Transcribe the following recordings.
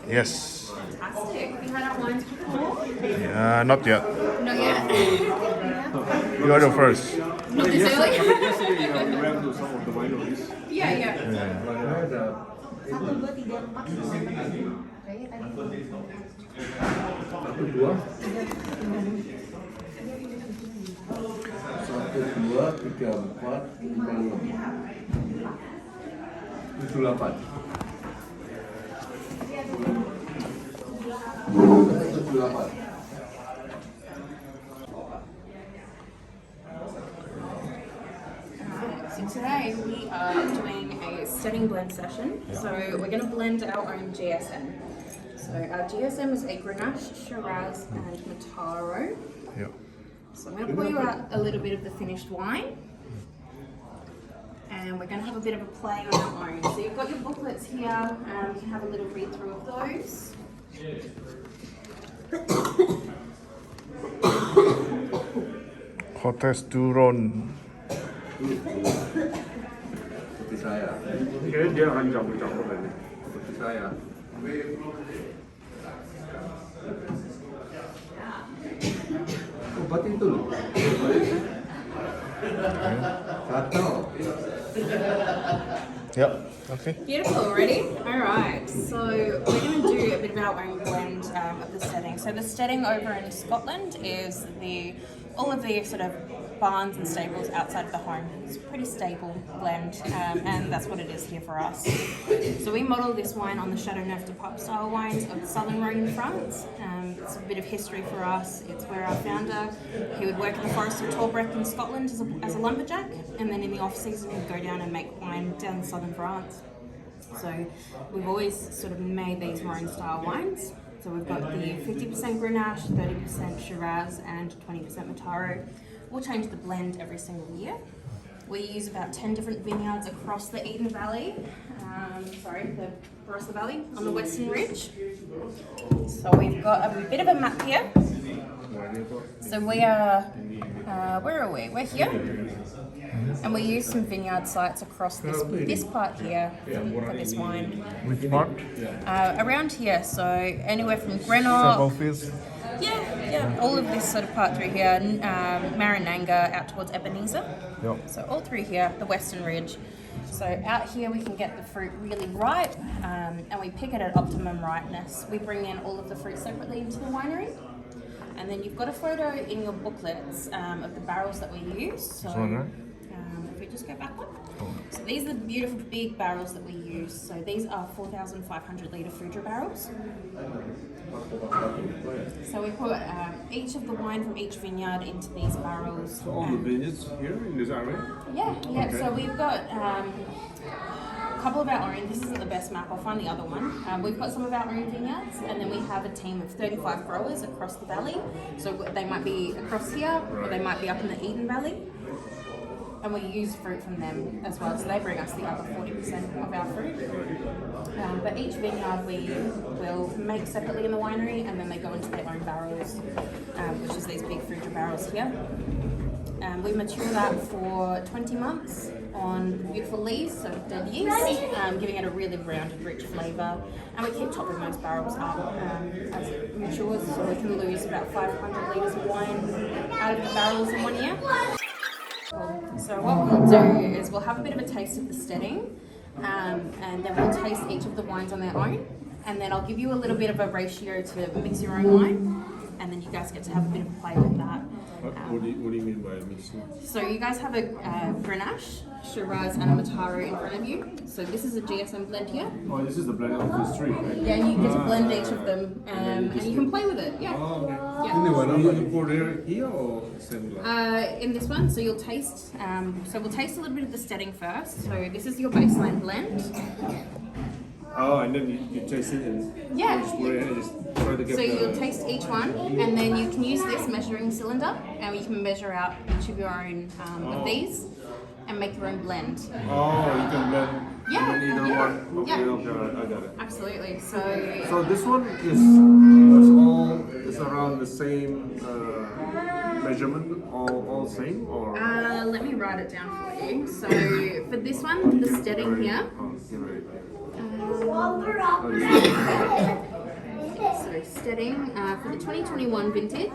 Yes. Fantastic. Have you had our wines before? Not yet. Not yet. You are the first. Not this early? Yesterday we went to some of the wineries. Yeah. Satu, dua, tiga, empat, lima. Satu, dua. Satu, dua, tiga, empat, lima, enam. 7, 8. 7, 8. So today we are doing a setting blend session. So we're going to blend our own GSM. So our GSM is a Grenache, Shiraz and Mataró. Yeah. So I'm going to pour you out a little bit of the finished wine. And we're going to have a bit of a play on our own. So you've got your booklets here. You can have a little read through of those. Hottest to Rhône. Seperti saya. Kayaknya dia akan campur-campur tadi. Seperti saya. Obat itu loh. Satu. Yep. Okay. Beautiful, ready? Alright, so we're going to do a bit of our own blend of the setting. So the setting over in Scotland is all of the sort of barns and stables outside of the home. It's a pretty stable blend, and that's what it is here for us. So we model this wine on the Chateauneuf de Pape style wines of southern Rhône in France. It's a bit of history for us. It's where our founder, he would work in the forest of Torbreck in Scotland as a lumberjack, and then in the off season he'd go down and make wine down in southern France. So we've always sort of made these Rhône style wines. So we've got the 50% Grenache, 30% Shiraz and 20% Mataro. We'll change the blend every single year. We use about 10 different vineyards across the Rhône Valley, the Barossa Valley on the Western Ridge. So we've got a bit of a map here. So we are, where are we? We're here. And we use some vineyard sites across this part here for this wine. Which part? Around here, so anywhere from Grenache. Fields. Yeah, all of this sort of part through here, Marinanga out towards Ebenezer. Yep. So all through here, the Western Ridge. So out here we can get the fruit really ripe, and we pick it at optimum ripeness. We bring in all of the fruit separately into the winery. And then you've got a photo in your booklets of the barrels that we use. So if we just go back one. So these are the beautiful big barrels that we use. So these are 4,500 litre Foudre barrels. So we put each of the wine from each vineyard into these barrels. So all the vineyards here in this area? Yeah. Okay. So we've got a couple of our own. This isn't the best map. I'll find the other one. We've got some of our own vineyards, and then we have a team of 35 growers across the valley. So they might be across here, or they might be up in the Rhône Valley. And we use fruit from them as well, so they bring us the other 40% of our fruit. But each vineyard we will make separately in the winery, and then they go into their own barrels, which is these big Foudre barrels here. We mature that for 20 months on beautiful lees, so dead yeast, giving it a really rounded, rich flavour. And we keep topping those barrels up as it matures, so we can lose about 500 litres of wine out of the barrels in 1 year. So what we'll do is we'll have a bit of a taste of the setting, and then we'll taste each of the wines on their own, and then I'll give you a little bit of a ratio to mix your own wine, and then you guys get to have a bit of a play with that. What do you mean by mixing? So you guys have a Grenache, Shiraz and a Mataro in front of you. So this is a GSM blend here. Oh, this is the blend of these three, right? Yeah, you get to blend each of them, and you can play with it. Yeah. Oh, okay. Yeah. Anyway, you pour it here or similar? In this one, so you'll taste. So we'll taste a little bit of the setting first. So this is your baseline blend. Oh, and then you taste it and Yeah. just pour it in and just try to get So you'll taste each one, and then you can use this measuring cylinder, and you can measure out each of your own of these, and make your own blend. Oh, you can blend Yeah, either yeah, one. Okay, yeah. okay, I got it. Absolutely. So So this one is around the same measurement, all same, or? let me write it down for you. So for this one, the setting here. Oh, you're right. Uh, So steading for the 2021 vintage.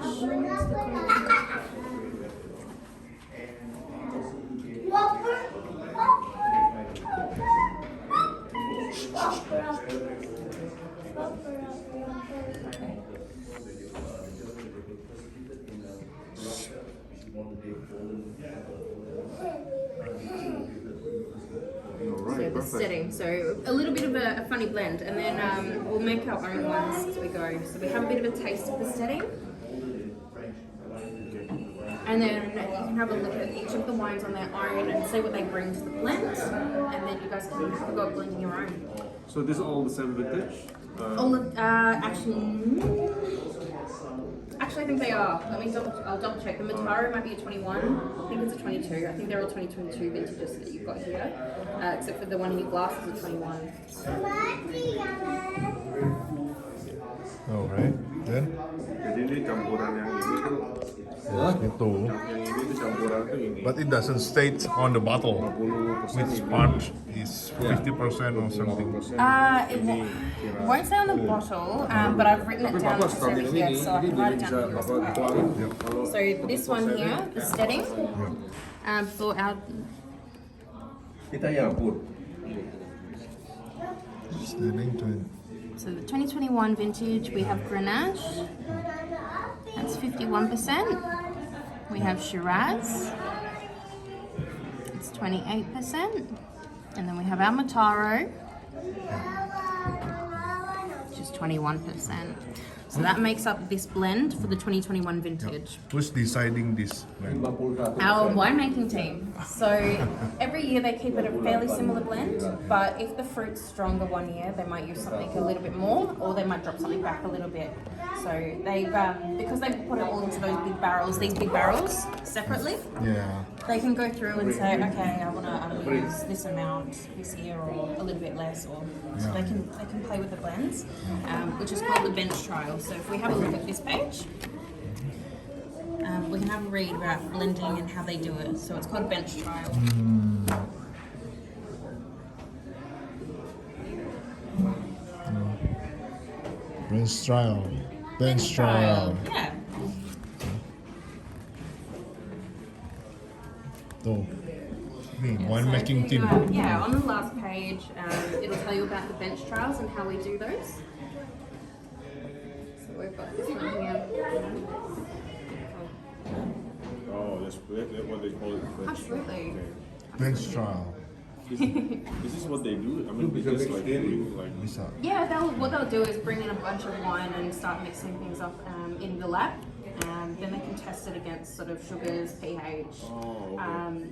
So the setting, so a little bit of a funny blend, and then we'll make our own ones as we go. So we have a bit of a taste of the setting, and then you can have a look at each of the wines on their own and see what they bring to the blend, and then you guys can have a go at blending your own. So this is all the same vintage? All of actually I think they are. I'll double check. The Mataro might be a 21. I think it's a 22. I think they're all 2022 vintages that you've got here, except for the one in your glass is a 21. Alright, then Jadi ini campuran yang ini tuh, itu. yang ini tuh campuran tuh ini. But it doesn't state on the bottle 50% which ini. part is 50% or something. It won't say on the bottle, but I've written it down just over here, so I can write it down here as well. So this one here, the steading, for our Kita ya put. Standing to so the 2021 vintage, we have Grenache, that's 51%. We have Shiraz, it's 28%. And then we have our MATARO, which is 21%. So that makes up this blend for the 2021 vintage. who's deciding this blend? Our winemaking team. So every year they keep it a fairly similar blend, but if the fruit's stronger one year, they might use something a little bit more, or they might drop something back a little bit. So they've because they put it all into those big barrels, these big barrels separately, Yeah. they can go through and say, okay, I want to use this amount this year, or a little bit less, or so they can play with the blends, which is called the bench trial. So if we have a look at this page, we can have a read about blending and how they do it. So it's called a bench trial. Bench trial. Bench trial. Yeah. So, wine So making if you, team. yeah, on the last page, it'll tell you about the bench trials and how we do those. So we've got this one here. Oh, that's what they call it. Absolutely. Bench trial. Is this what they do? I mean, they just like doing like Lisa. Yeah, what they'll do is bring in a bunch of wine and start mixing things up in the lab. Then they can test it against sort of sugars, pH, Oh, okay.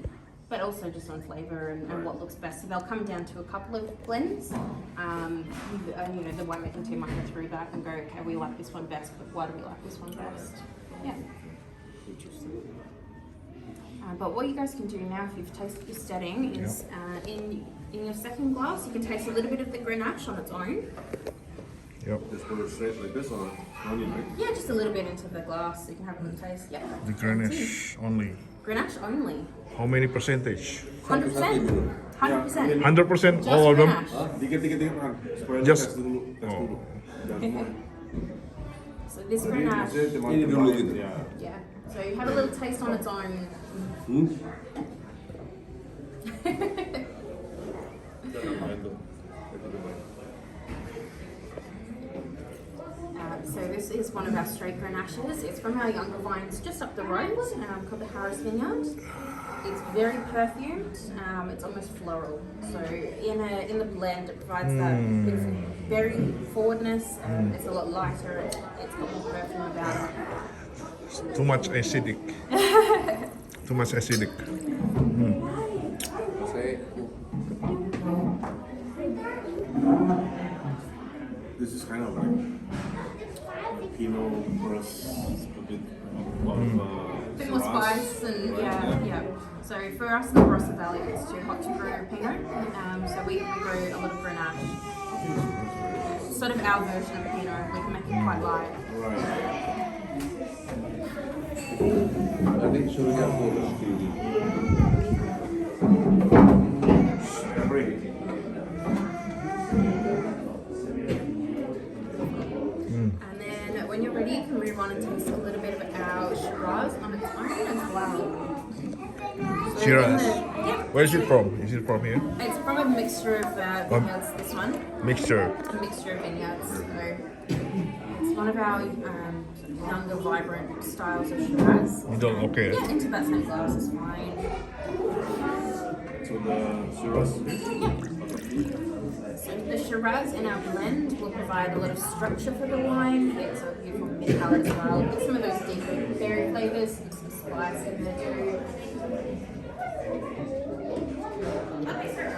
but also just on flavour and what looks best. So they'll come down to a couple of blends. And, the winemaking team might go through that and go, okay, we like this one best, but why do we like this one best? Yeah. Interesting. But what you guys can do now, if you've tasted your steading, is in your second glass, you can taste a little bit of the Grenache on its own. Yep. just put it straight like this or no need, right? Yeah, just a little bit into the glass, so you can have a little taste. Yeah. The Grenache only. Grenache only. How many percentage? 100%. 100%. 100% Just all of them? Grenache. Dikit kan, supaya Just- tes dulu, Oh. Jangan semua. So this Jadi Grenache, maksudnya cuma Ini dulu cobain, gitu. ya. yeah. So you have a little taste on its own. Jangan main tuh. Itu cobain. So this is one of our straight Grenaches. It's from our younger vines just up the road, called the Shiraz Vineyard. It's very perfumed. It's almost floral. So in the blend, it provides that bit of very forwardness. It's a lot lighter. It's got more perfume about it. Too much acidic. Too much acidic. Saya This is kind of like Pinot plus a bit of Bit more Shiraz. spice and yeah. So for us in the Barossa Valley, it's too hot to grow Pinot. So we grow a lot of Grenache. It's sort of our version of Pinot. We can make it quite light. Right. nanti suruhnya aku terus di Break. taste a little bit of our Shiraz on its own as well. So Shiraz. yeah, Where is it from? Is it from here? it's from a mixture of vineyards, this one. Mixture. A mixture of vineyards. So it's one of our younger, vibrant styles of Shiraz. You don't, okay. Yeah, into that same glass is fine. So the Shiraz. So the Shiraz in our blend will provide a lot of structure for the wine. It's a beautiful mid palate as well. Get some of those deep berry flavors and some spice in there too.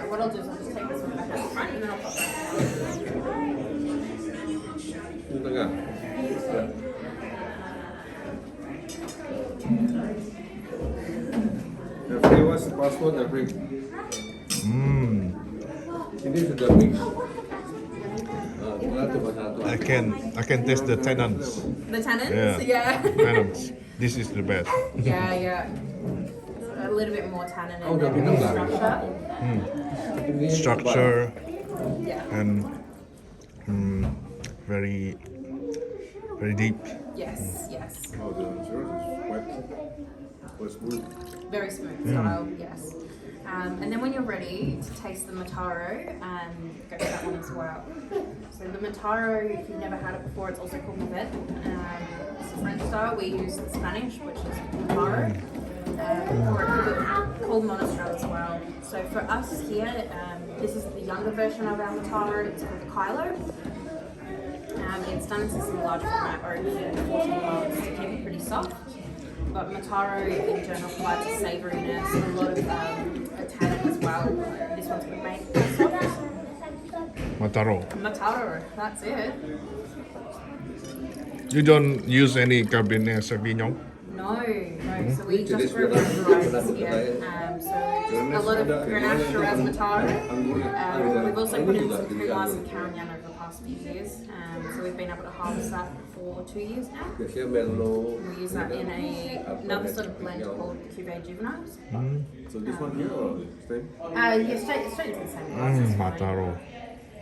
What I'll do is I'll just take this one back out front and then I'll pop that Di tengah. Every was password every. Ini sudah mix. Tinggal cuma satu. I can taste the tannins. The tannins? Yeah. Tannins. This is the best. Yeah. A little bit more tannin Oh, in udah there. minum nggak? Structure. Ini Structure Yeah. and very deep. Yes. Oh, the Shiraz is quite smooth. Very smooth style, yes. And then when you're ready to taste the Mataro, go for that one as well. So the Mataro, if you've never had it before, it's also called Mourvèdre. It's a French style. We use the Spanish, which is Mataro, or it could be called Monastrell as well. So for us here, this is the younger version of our Mataro. It's called the Kylo. It's done into some large format oak for 14 months to keep it pretty soft. But Mataro in general provides a savouriness, a lot of tannin as well. This one's been made quite soft. Mataro. Mataro, that's it. You don't use any Cabernet Sauvignon? No. So we just grow our varieties here. So a lot of Grenache, Shiraz, Mataro. We've also put in some Terroir and Carignan over the past few years. So we've been able to harvest that for 2 years now. biasanya Merlot. We use that in another sort of blend called Cuvée Juveniles. So this one here or same? Yeah, straight into the same glass. It's fine. Mataro.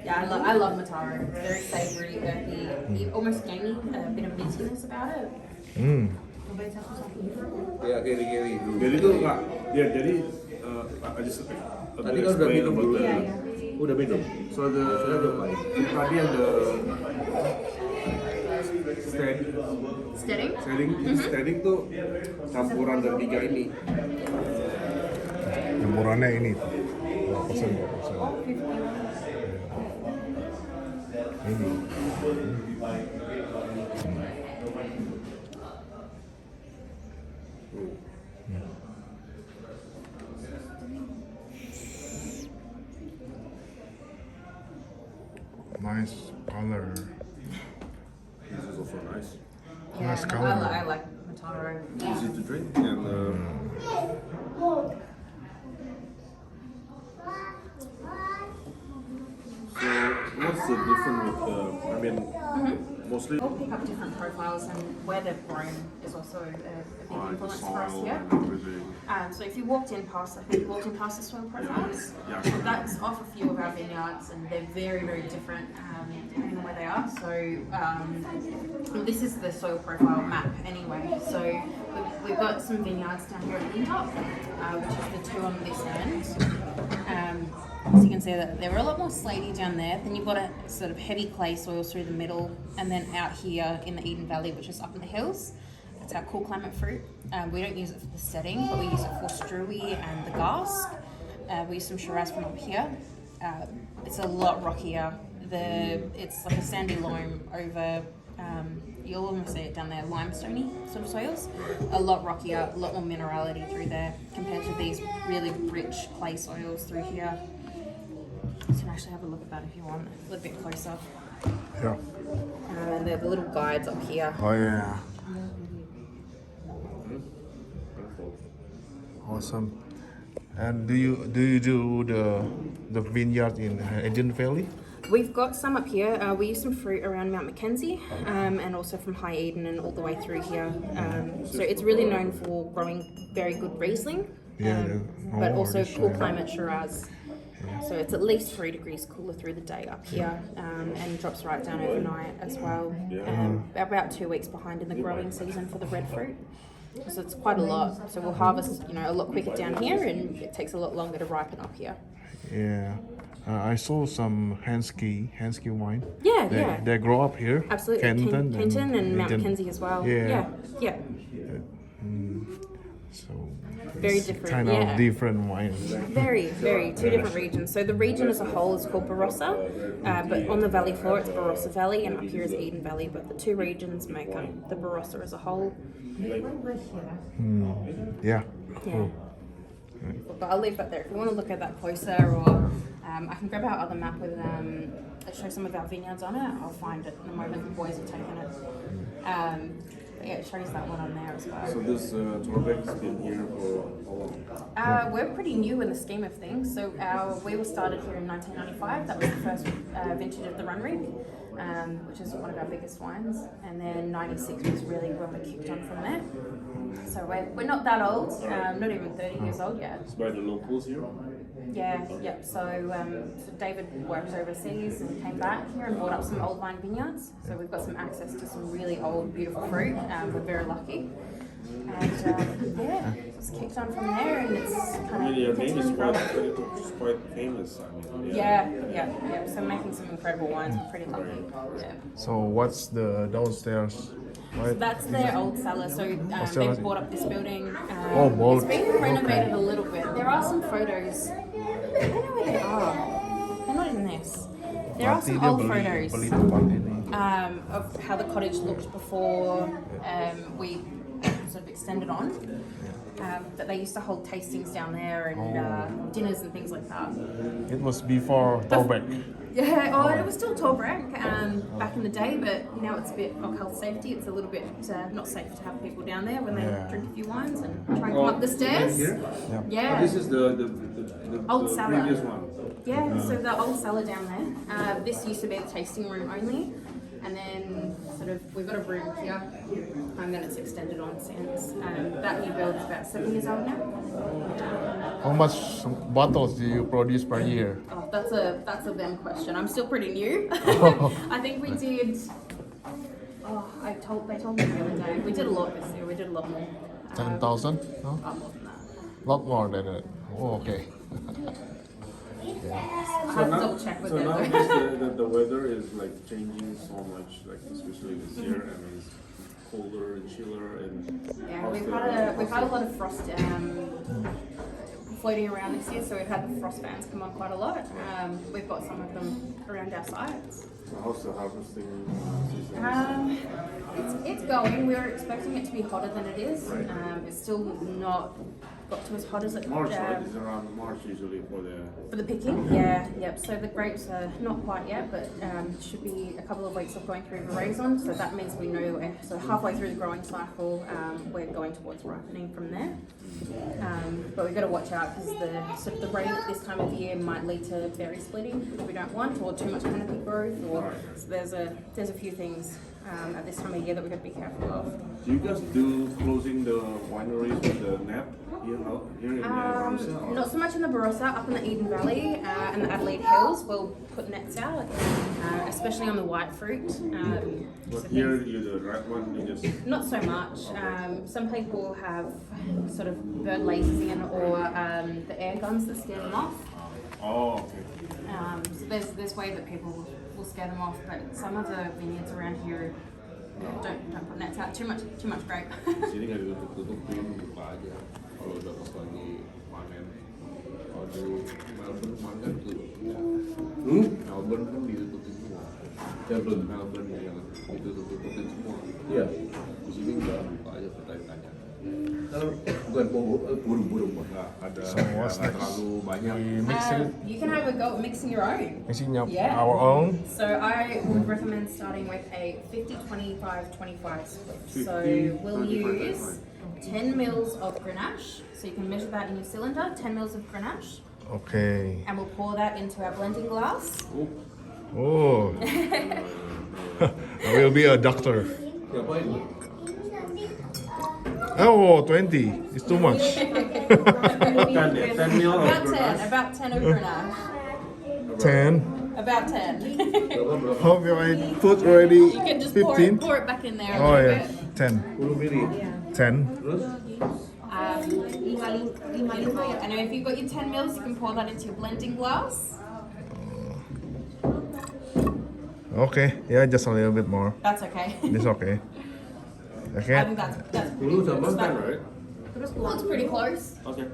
Yeah, I love Mataro. Very savoury, earthy, almost gamey, a bit of mintiness about it. Ya kiri-kiri. Jadi tuh nggak, ya jadi I just Tadi kan udah minum dulu. Udah minum. So the tadi ada steading tuh campuran dari tiga ini. Campurannya ini. Berapa persen? Ini. Nice color. This is also nice. Nice Yeah, colour. I like Mataro. Easy to drink and so what's the difference with the? I mean, mostly We'll pick up different profiles, and where they've grown is also a big the influence for us soil here. and everything. So if you walked in past, I think you walked in past the soil profiles. Yeah. That's off a few of our vineyards, and they're very, very different depending on where they are. So this is the soil profile map anyway. So we've got some vineyards down here at Vineyard, which is the two on this end. So you can see that they were a lot more slaty down there. Then you've got a sort of heavy clay soils through the middle, and then out here in the Eden Valley, which is up in the hills. It's our cool climate fruit. We don't use it for the setting, but we use it for Struy and the Gasque. We use some Shiraz from up here. It's a lot rockier. It's like a sandy loam over, you'll almost see it down there, limestoney sort of soils. A lot rockier, a lot more minerality through there compared to these really rich clay soils through here. You can actually have a look at that if you want, a little bit closer. Yeah. And the little guides up here. Oh yeah. Awesome. And do you do the vineyard in Eden Valley? We've got some up here. We use some fruit around Mount Mackenzie and also from High Eden and all the way through here. So it's really known for growing very good Riesling, Yeah. but Oh, also this, cool climate Shiraz. So it's at least 3 degrees cooler through the day up here, and drops right down overnight as well. About 2 weeks behind in the growing season for the red fruit. So it's quite a lot. So we'll harvest, a lot quicker down here, and it takes a lot longer to ripen up here. Yeah. I saw some Hansky wine. Yeah, They grow up here. absolutely. Kenton, and Mount Newton. Mackenzie as well. Yeah. Yeah. So Very it's different, kind yeah. of different wines. Very, two different regions. So the region as a whole is called Barossa, but on the valley floor it's Barossa Valley, and up here is Eden Valley. But the two regions make up the Barossa as a whole. Yeah. Yeah. But I'll leave that there. If you want to look at that closer, or I can grab our other map with that shows some of our vineyards on it. I'll find it in a moment. The boys are taking it. But yeah, it shows that one on there as well. So this Torbreck has been here for how long? We're pretty new in the scheme of things. So we were started here in 1995. That was the first vintage of the Rhône, which is one of our biggest wines. And then 96 was really when we kicked on from there. So we're not that old, not even 30 years old yet. It's by the locals here. Yeah. So David worked overseas and came back here and bought up some old vine vineyards. So we've got some access to some really old, beautiful fruit. We're very lucky. And just kicked on from there, and it's kind of Your name is growing. quite famous. I mean, Yeah. So making some incredible wines. We're pretty lucky. Yeah. So what's the downstairs? Right? That's their old cellar. So cellar. they've bought up this building. bought. It's been renovated a little bit. There are some photos. I don't know where they are. They're not in this. There are some old photos of how the cottage looked before we sort of extended on. But they used to hold tastings down there and dinners and things like that. It was before Torbreck. Yeah, it was still Torbreck back in the day, but now it's a bit of health safety. It's a little bit not safe to have people down there when they drink a few wines and try and come up the stairs. Yeah. This is the Old the cellar. previous one. Yeah, so the old cellar down there. This used to be the tasting room only, and then sort of we've got a room here, and then it's extended on since. That new build is about 7 years old now. How much bottles do you produce per year? Oh, that's a them question. I'm still pretty new. I think we did. They told me the other day. We did a lot this year. We did a lot more. 10,000? No? More than that. Lot more than that. Oh, okay. I have to double check with So them. now this, the weather is like changing so much, like especially this year. I mean, it's colder and chiller and. Yeah, we've had a lot of frost floating around this year, so we've had the frost bands come on quite a lot. We've got some of them around our sites. So how's the harvesting season? It's going. We were expecting it to be hotter than it is. It's still not got to as hot as it March, right? It's around March usually for the picking. Yep. So the grapes are not quite yet, but should be a couple of weeks of going through veraison. So that means we know so halfway through the growing cycle, we're going towards ripening from there. But we've got to watch out because the rain at this time of year might lead to berry splitting, which we don't want, or too much canopy growth. So there's a few things at this time of year that we've got to be careful of. Do you guys do closing the wineries with the net here in Barossa? Not so much in the Barossa, up in the Eden Valley and the Adelaide Hills. We'll put nets out, especially on the white fruit. But here, the red one, you just. Not so much. Some people have sort of bird lasers in, or the air guns that scare them off. Oh, okay. So there's way that people will scare them off, but some of the vineyards around here don't put nets out. Too much grape. Sini nggak ditutup-tutupin, buka aja. Kalau udah pas lagi panen. Kalau di Melbourne kemarin kan tutup. Melbourne kan ditutupin semua. Melbourne yang ditutup-tutupin semua. Iya. Di sini nggak buka aja pertanyaan. Bukan burung-burung, nggak ada terlalu banyak. You can have a go at mixing your own. Mixing up Yeah. our own. So I would recommend starting with a 50-25-25 split. So we'll use 10 mils of Grenache. So you can measure that in your cylinder, 10 mils of Grenache. Okay. And we'll pour that into our blending glass. Oh. I will be a doctor. Ngapain? Oh, 20. It's too much. 10 mil of Grenache. About 10 of Grenache. 10. About 10. How can I put already You can just 15? pour it back in there a Oh little yeah, bit. 10. 10 mili. 10. Terus? And if you've got your 10 mils, you can pour that into your blending glass. Okay, yeah, just a little bit more. That's okay. It's okay. I Okay. think that's Dulu pretty sama kan, Right? looks pretty close. Okay.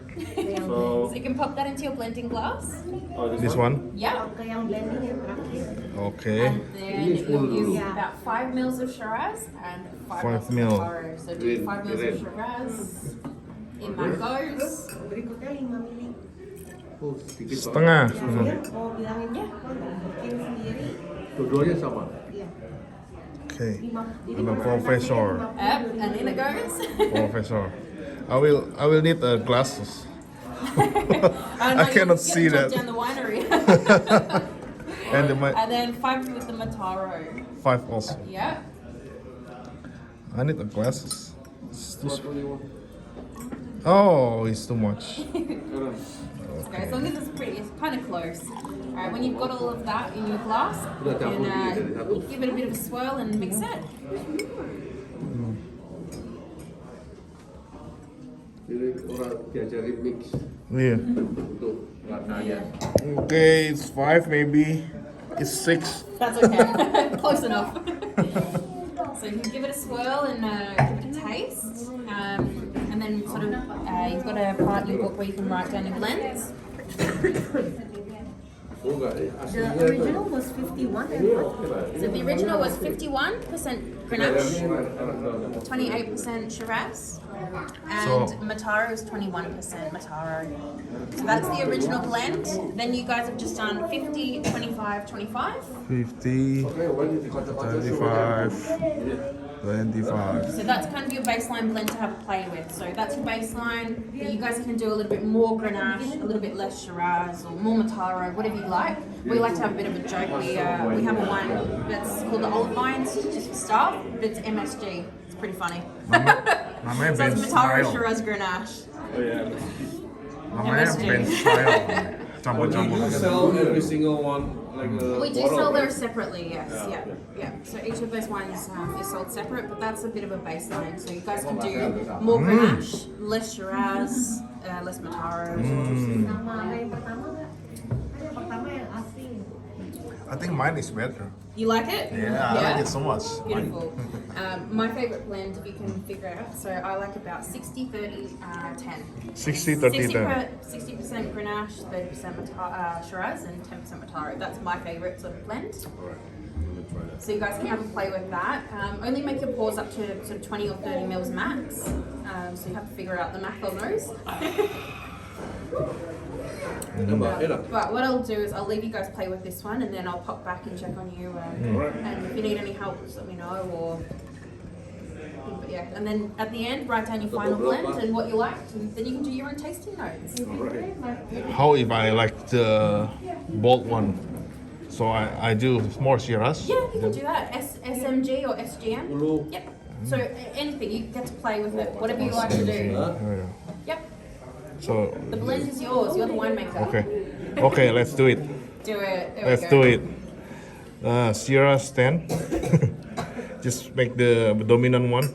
So So, you can pop that into your blending glass. oh, This one? Yeah. Oke, yang blending yang terakhir. Okay. And then you'll use about 5 mils of Shiraz and 5 5 mils mil. of Mataro. So do 5 mils of Shiraz. In that goes. Berikutnya 5 mili. Oh, sedikit Setengah. Ya, mau bilangin bikin sendiri. Dua-duanya sama. Iya. Okay. 5. I'm a professor. Yep, and in it goes. Professor. I will need glasses. I cannot see that. Down the winery. And And then 5 with the Mataro. 5 also. Yeah. I need the glasses. It's too oh, it's too much. Okay, as long as it's pretty, it's kind of close. Alright, when you've got all of that in your glass, you can give it a bit of a swirl and mix it. Ini orang diajarin mix Yeah. untuk warnanya. Okay, it's 5 maybe. It's 6. That's okay. Close enough. So you can give it a swirl and give it a taste. And then sort of, you've got a part in your book where you can write down your blends. Oh enggak, The aslinya original was 51 and what? So the original was 51% Grenache, 28% Shiraz, and So- Mataro is 21% Mataro. So that's the original blend. Then you guys have just done 50, 25, 25. 50, Oke, wajib dikocok-kocok 25, 25. So that's kind of your baseline blend to have a play with. So that's your baseline. You guys can do a little bit more Grenache, a little bit less Shiraz, or more Mataro, whatever you like. We like to have a bit of a joke. We have a wine that's called the Olive Vines, just for staff, but it's MSG. It's pretty funny. Namanya So Ben it's Mataro, Style. Shiraz, Grenache. oh yeah. Namanya MSG. Ben Style. Oh, do you sell every single one like a We do bottle, sell right? those separately, yes. Yeah, yeah. So each of those wines is sold separate, but that's a bit of a baseline. So you guys can do more Grenache, less Shiraz, less Mataro. Nama yang pertama nggak? Yang pertama yang asing. I think mine is better. You like it? Yeah, I like it so much. Beautiful. My favorite blend, if you can figure it out, so I like about 60, 30, 10. 60, 30, 10. 60% Grenache, 30% Shiraz, and 10% Mataro. That's my favorite sort of blend. Alright, let me try that. So you guys can have a play with that. Only make your pours up to sort of 20 or 30 mils max. So you have to figure out the math on those. Enak. But what I'll do is I'll leave you guys play with this one, and then I'll pop back and check on you. And if you need any help, just let me know. Or but yeah, and then at the end, write down your final blend and what you liked, and then you can do your own tasting notes. How if I like the bold one? So I do more Shiraz? Yeah, you can do that. SMG or SGM. Dulu. Yep. So anything, you get to play with it, whatever you like to do. Oh, yeah. Yep. So, The blend is yours. You're the winemaker. okay. Okay, let's do it. Do it. There Let's we go. do it. Shiraz 10. Just make the dominant one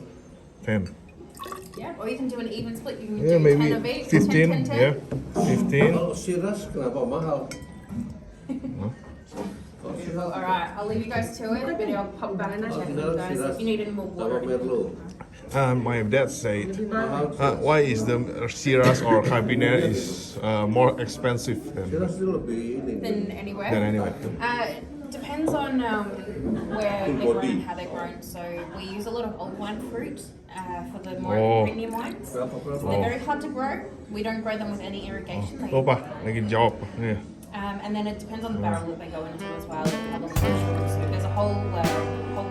10. Yeah. Or you can do an even split. You can Yeah, do maybe 10 of each. 15. 10, 10, 10. Yeah, 15. Kalau Shiraz kenapa mahal? Kalau Shiraz All right. I'll leave you guys to it, but I'll pop back and check on you guys if you need any more sama water. Merlot. My dad said, Mahal. why is the Shiraz or Cabernet is more expensive Shiraz itu lebih ini. Then anywhere. than anyway? Depends on where they're grown and how they're grown. So we use a lot of old wine fruit for the more Oh. premium wines. So Berapa? they're very hard to grow. We don't grow them with any irrigation. They- Lupa, lagi jawab. Yeah. and then it depends on the barrel that they go into as well. How long they're stored. So there's a whole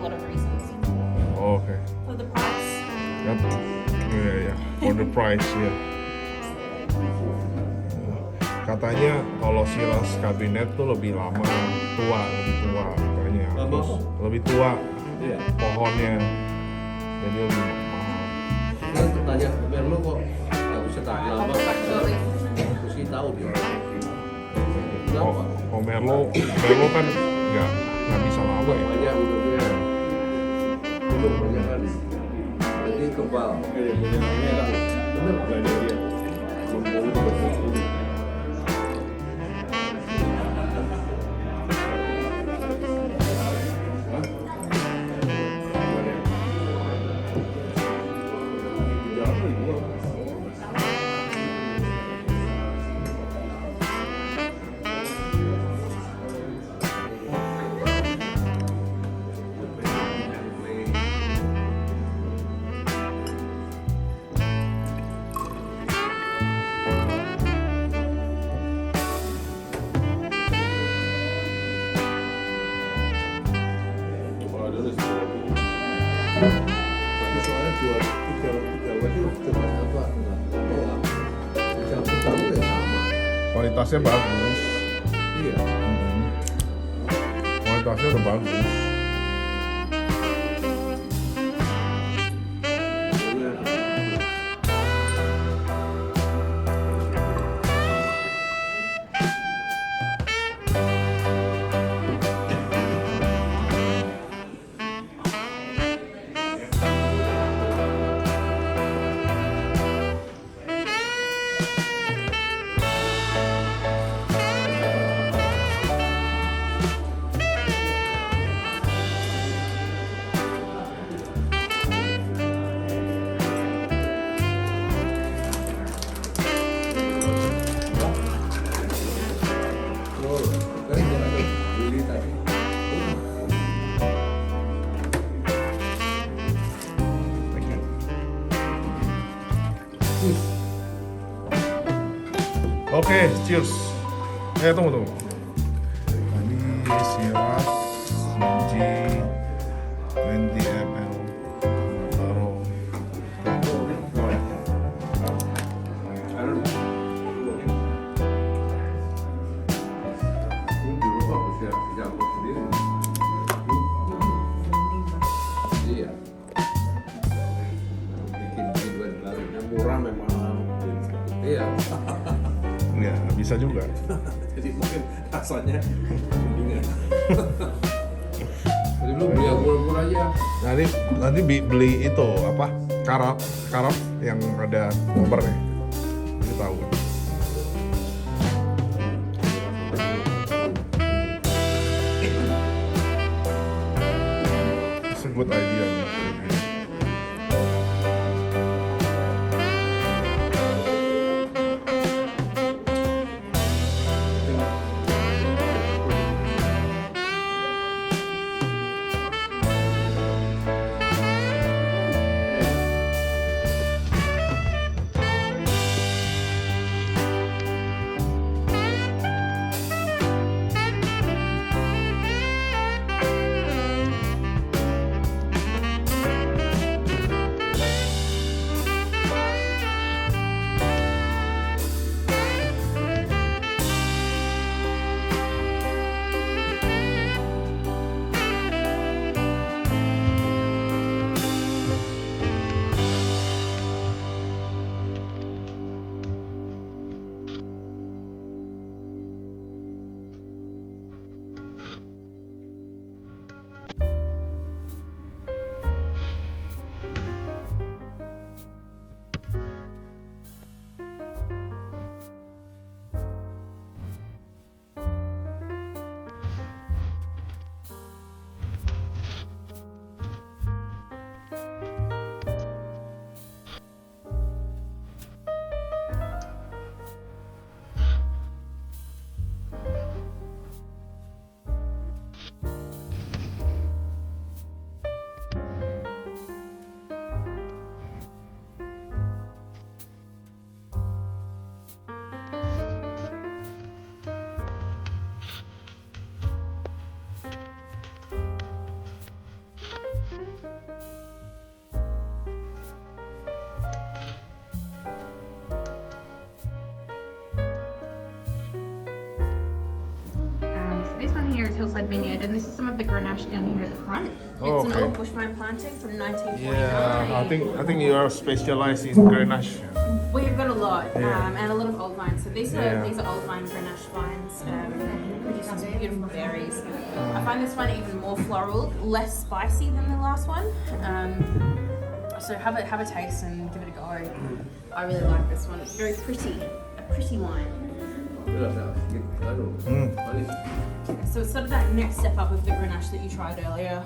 lot of reasons. Oh, okay. For the price, Yep. Yeah, yeah. For the price, yeah. Katanya kalau Shiraz Cabernet tuh lebih lama, lebih tua katanya. Lama? Terus lebih tua Iya. pohonnya, jadi lebih mahal. Shiraz tanya Merlot kok nggak bisa tahan lama. Merlot kan nggak bisa lama ya. Banyak minumnya. Minum banyak kan. Jadi kebal. Ini enak. Bener. Apalagi dia membuat ini. Tapi soalnya tiga itu cuma apa? Campur tahu ya sama. Kualitasnya bagus. Iya. Kualitasnya udah bagus. Oke, cheers. Tunggu. Ini Shiraz, biji, 20 ml, MATARO. Di rumah bisa campur sendiri. Iya. Bikin dua baru. Murah memang. Iya. Ya, bisa juga. Jadi mungkin rasanya mendingan. Jadi lu beli yang murah-murah aja. Nanti beli itu apa? Karaf yang ada nomornya. Ini tahu kan? It's a good idea. Here is Hillside Vineyard, and this is some of the Grenache down here at the front. Oh, It's okay. an old bushvine planting from 1949. Yeah, I think you are specialized in Grenache. We've got a lot, Yeah. and a lot of old vines. So these are Yeah. old vine Grenache vines, producing some beautiful berries. I find this one even more floral, less spicy than the last one. So have a taste and give it a go. I really like this one. It's very pretty, a pretty wine. So it's sort of that next step up of the Grenache that you tried earlier.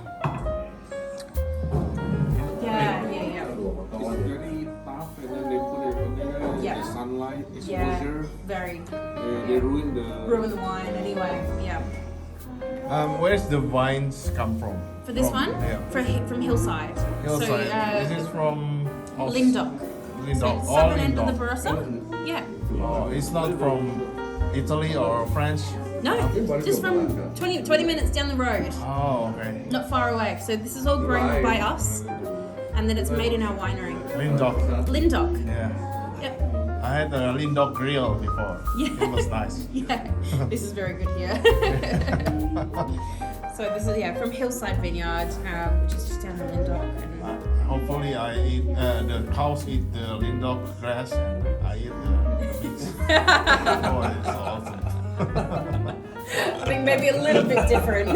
Yeah. It's very tough, and then they put it on Yeah. the sunlight Yeah, exposure. very. They ruin Ruin the wine anyway. Yeah. Where's the vines come from? For this one, Yeah. from Hillside. Hillside. So, This is from Lindock. Lindock. So All southern end of the Lindock. Barossa. Yeah. Oh, it's not from Italy or French. No, just from 20 minutes down the road. Oh, okay. Not far away. So this is all grown by us, and then it's made in our winery. Lindock. Lindock. Yeah. Yep. I had a Lindock grill before. Yeah. It was nice. Yeah. This is very good here. So this is from Hillside Vineyard, which is just down in Lindock. And Hopefully, I eat the cows eat the Lindock grass and I eat the meat. Oh, it's awesome. I think maybe a little bit different.